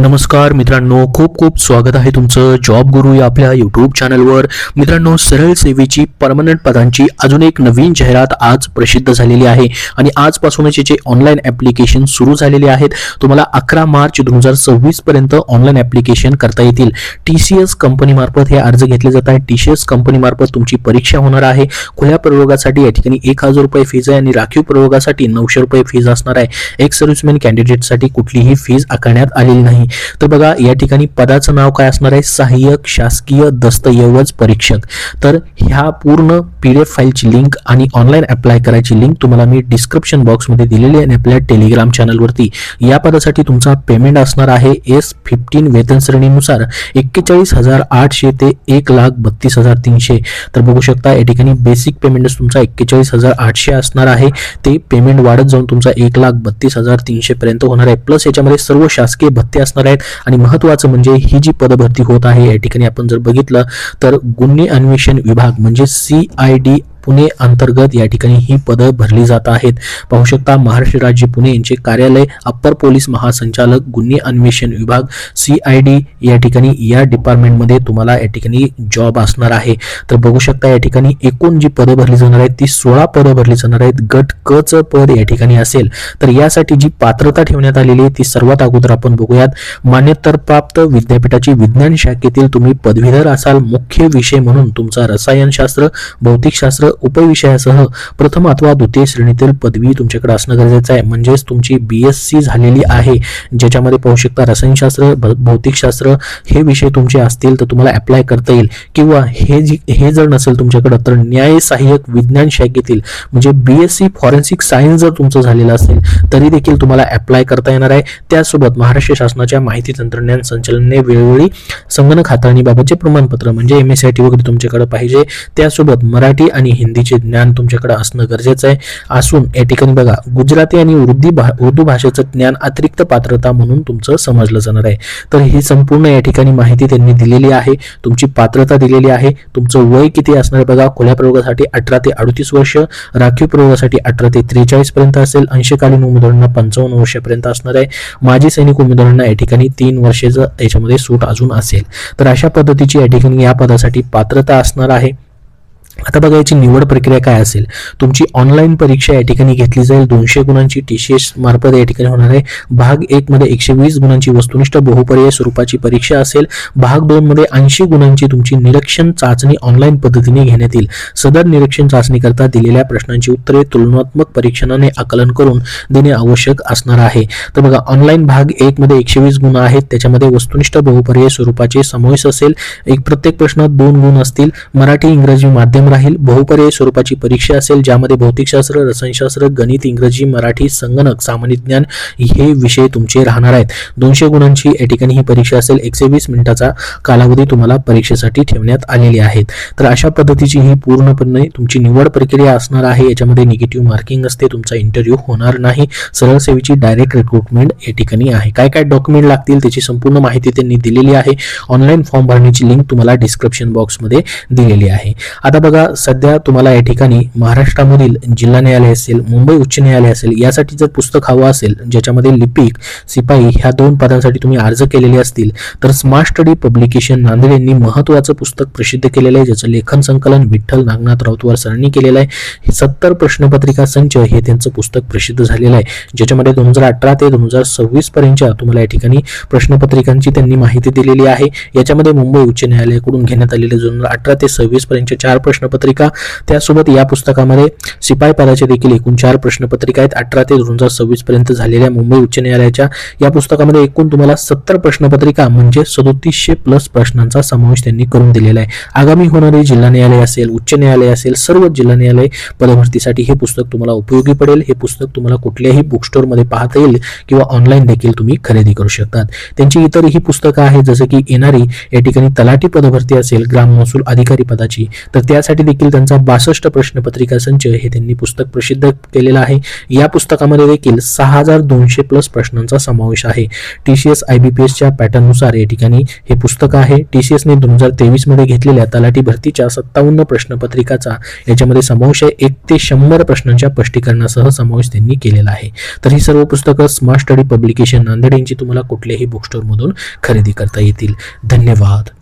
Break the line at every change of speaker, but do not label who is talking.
नमस्कार मित्रांनो, खूप खूप स्वागत आहे तुमचं जॉब गुरु या आपल्या यूट्यूब चॅनलवर. मित्रांनो, सरळ सेवेची परमनंट पदांची अजून एक नवीन जाहिरात आज प्रसिद्ध झालेली आहे आणि आजपासूनच जे ऑनलाईन ॲप्लिकेशन सुरू झालेले आहेत. तुम्हाला 11 मार्च 2026 पर्यंत ऑनलाईन ॲप्लिकेशन करता येतील. TCS कंपनीमार्फत हे अर्ज घेतले जात आहेत. TCS कंपनीमार्फत तुमची परीक्षा होणार आहे. खुल्या प्रयोगासाठी या ठिकाणी 1000 रुपये फीज आहे आणि राखीव प्रयोगासाठी 900 रुपये फीज असणार आहे. एक सर्व्हिसमॅन कॅन्डिडेटसाठी कुठलीही फीज आकारण्यात आलेली नाही. तर बघा, या ठिकाणी पदाचं नाव काय असणार आहे? सहाय्यक शासकीय दस्तऐवज परीक्षक. तर ह्या पूर्ण PDF फाईलची लिंक आणि ऑनलाईन अप्लाय करायची लिंक तुम्हाला मी डिस्क्रिप्शन बॉक्समध्ये दिलेली आहे आणि आपल्या टेलिग्राम चॅनलवरती. या पदासाठी तुमचा पेमेंट असणार आहे S15 वेतन श्रेणीनुसार 41,800 ते 1,32,300. तर बघू शकता, या ठिकाणी बेसिक पेमेंट तुमचा 41,800 असणार आहे. ते पेमेंट वाढत जाऊन तुमचा 1,32,300 पर्यंत होणार आहे. प्लस याच्यामध्ये सर्व शासकीय भत्ते असणार आहेत. आणि महत्त्वाचं म्हणजे ही जी पदभरती होत आहे, या ठिकाणी आपण जर बघितलं तर गुन्हे अन्वेषण विभाग म्हणजे CID पुणे अंतर्गत या ठिकाणी ही पदं भरली जात आहेत. पाहू शकता, महाराष्ट्र राज्य पुणे यांचे कार्यालय अप्पर पोलीस महासंचालक गुन्हे अन्वेषण विभाग CID या ठिकाणी या डिपार्टमेंटमध्ये तुम्हाला या ठिकाणी जॉब असणार आहे. तर बघू शकता, या ठिकाणी एकूण जी पदं भरली जाणार आहेत ती 16 पदं भरली जाणार आहेत. गट क चं पद या ठिकाणी असेल. तर यासाठी जी पात्रता ठेवण्यात आलेली आहे ती सर्वात अगोदर आपण बघूयात. मान्यताप्राप्त विद्यापीठाची विज्ञान शाखेतील तुम्ही पदवीधर असाल. मुख्य विषय म्हणून तुमचा रसायनशास्त्र, भौतिकशास्त्र उपविषयासह प्रथम अथवा द्वितीय श्रेणीतील पदवी तुमच्याकडे असणं गरजेचं आहे. म्हणजेच तुमची BSc झालेली आहे, ज्याच्यामध्ये पाहू शकता रसायनशास्त्र, भौतिकशास्त्र हे विषय तुमचे असतील तर तुम्हाला अप्लाय करता येईल. किंवा हे जर नसेल तुमच्याकडे तर न्याय सहाय्यक विज्ञान शाखेतील म्हणजे BSc फॉरेन्सिक सायन्स जर तुमचं झालेलं असेल तरी देखील तुम्हाला अप्लाय करता येणार आहे. त्यासोबत महाराष्ट्र शासनाच्या माहिती तंत्रज्ञान संचालनाने वेळोवेळी संगणक हाताळणीबाबतचे प्रमाणपत्र म्हणजे MSIT वगैरे तुमच्याकडे पाहिजे. त्यासोबत मराठी आणि हिंदीचे ज्ञान तुमच्याकडे असणं गरजेचं आहे. असून या ठिकाणी बघा, गुजराती आणि उर्दू भाषेचं ज्ञान अतिरिक्त पात्रता म्हणून तुमचं समजलं जाणार आहे. तर ही संपूर्ण या ठिकाणी माहिती त्यांनी दिलेली आहे. तुमची पात्रता दिलेली आहे. तुमचं वय किती असणार बघा. खुल्या प्रयोगासाठी 18 ते 38 वर्ष, राखीव प्रयोगासाठी 18 ते 43 पर्यंत असेल. अंशकालीन उमेदवारांना 55 वर्षापर्यंत असणार आहे. माजी सैनिक उमेदवारांना या ठिकाणी 3 वर्षाचं याच्यामध्ये सूट अजून असेल. तर अशा पद्धतीची या ठिकाणी या पदासाठी पात्रता असणार आहे. आता बघा, याची निवड प्रक्रिया काय असेल. तुमची ऑनलाईन परीक्षा या ठिकाणी घेतली जाईल. 200 गुणांची TCS मार्फत या ठिकाणी होणार आहे. भाग 1 मध्ये 120 गुणांची वस्तुनिष्ठ बहुपर्याय स्वरूपाची परीक्षा असेल. भाग 2 मध्ये 80 गुणांची तुमची निरीक्षण चाचणी ऑनलाईन पद्धतीने घेण्यात येईल. सदर निरीक्षण चाचणी करता दिलेल्या प्रश्नांची उत्तरे तुलनात्मक परीक्षणाने आकलन करून देणे आवश्यक असणार आहे. तर बघा, ऑनलाईन भाग 1 मध्ये 120 गुण आहेत. त्याच्यामध्ये वस्तुनिष्ठ बहुपर्याय स्वरूपाचे समावेश असेल. प्रत्येक प्रश्नात 2 गुण असतील. मराठी इंग्रजी माध्यम राहील. बहुपर्याय स्वरूपाची परीक्षा असेल, ज्यामध्ये भौतिकशास्त्र, रसायनशास्त्र, गणित, इंग्रजी, मराठी, संगणक, सामान्य ज्ञान हे विषय तुमचे राहणार आहेत. 200 गुणांची या ठिकाणी ही परीक्षा असेल. 120 मिनिटाचा कालावधी तुम्हाला परीक्षेसाठी ठेवण्यात आलेली आहेत. तर अशा पद्धतीची ही पूर्णपणे तुमची निवड प्रक्रिया असणार आहे. याच्यामध्ये निगेटिव्ह मार्किंग असते. तुमचा इंटरव्ह्यू होणार नाही. सरळ सेवेची डायरेक्ट रिक्रुटमेंट या ठिकाणी आहे. काय काय डॉक्युमेंट लागतील त्याची संपूर्ण माहिती त्यांनी दिलेली आहे. ऑनलाईन फॉर्म भरण्याची लिंक तुम्हाला डिस्क्रिप्शन बॉक्समध्ये दिलेली आहे. आता बघा, सध्या तुम्हाला या ठिकाणी महाराष्ट्रामधील जिल्हा न्यायालय असेल, मुंबई उच्च न्यायालय असेल, यासाठी जर पुस्तक हवं असेल ज्याच्यामध्ये लिपिक, शिपाई ह्या 2 पदांसाठी तुम्ही अर्ज केलेले असतील तर स्मार्ट स्टडी पब्लिकेशन नांदेड यांनी महत्त्वाचं पुस्तक प्रसिद्ध केलेलं आहे, ज्याचं लेखन संकलन विठ्ठल नागनाथ राऊतवार सरांनी केलेलं आहे. 70 प्रश्नपत्रिका संच हे त्यांचं पुस्तक प्रसिद्ध झालेलं आहे, ज्याच्यामध्ये 2018 ते 2026 पर्यंतच्या तुम्हाला या ठिकाणी प्रश्नपत्रिकांची त्यांनी माहिती दिलेली आहे. याच्यामध्ये मुंबई उच्च न्यायालयाकडून घेण्यात आलेले 2018 ते 26 पर्यंतच्या 4 प्रश्नपत्रिका. त्यासोबत या पुस्तकामध्ये शिपाई पदाचे देखील एकूण 4 प्रश्नपत्रिका आहेत. 18 ते 2026 पर्यंत झालेल्या मुंबई उच्च न्यायालयाच्या या पुस्तकामध्ये एकूण तुम्हाला 70 प्रश्नपत्रिका म्हणजे 3700 प्लस प्रश्नांचा समावेश त्यांनी करून दिलेला आहे. आगामी होणारे जिल्हा न्यायालय असेल, उच्च न्यायालय असेल, सर्व जिल्हा न्यायालय पदभरतीसाठी हे पुस्तक तुम्हाला उपयोगी पडेल. हे पुस्तक तुम्हाला कुठल्याही बुक स्टोअर मध्ये पाहता येईल किंवा ऑनलाईन देखील तुम्ही खरेदी करू शकतात. त्यांची इतरही पुस्तकं आहेत, जसं की येणारी या ठिकाणी तलाठी पदभरती असेल, ग्राम महसूल अधिकारी पदाची, तर त्यासाठी त्यासाठी देखील त्यांचा 62 प्रश्नपत्रिका संच हे त्यांनी पुस्तक प्रसिद्ध केलेलं आहे. या पुस्तकामध्ये देखील 6200 प्लस प्रश्नांचा समावेश आहे. TCS IBPSच्या पॅटर्ननुसार या ठिकाणी हे पुस्तक आहे. TCSने 2023 मध्ये घेतलेल्या तलाठी भरतीच्या 57 प्रश्नपत्रिकाचा याच्यामध्ये समावेश आहे. 1 ते 100 प्रश्नांच्या स्पष्टीकरणासह समावेश त्यांनी केलेला आहे. तर ही सर्व पुस्तकं स्मार्ट स्टडी पब्लिकेशन नांदेड यांची तुम्हाला कुठल्याही बुक स्टोअर मधून खरेदी करता येतील. धन्यवाद.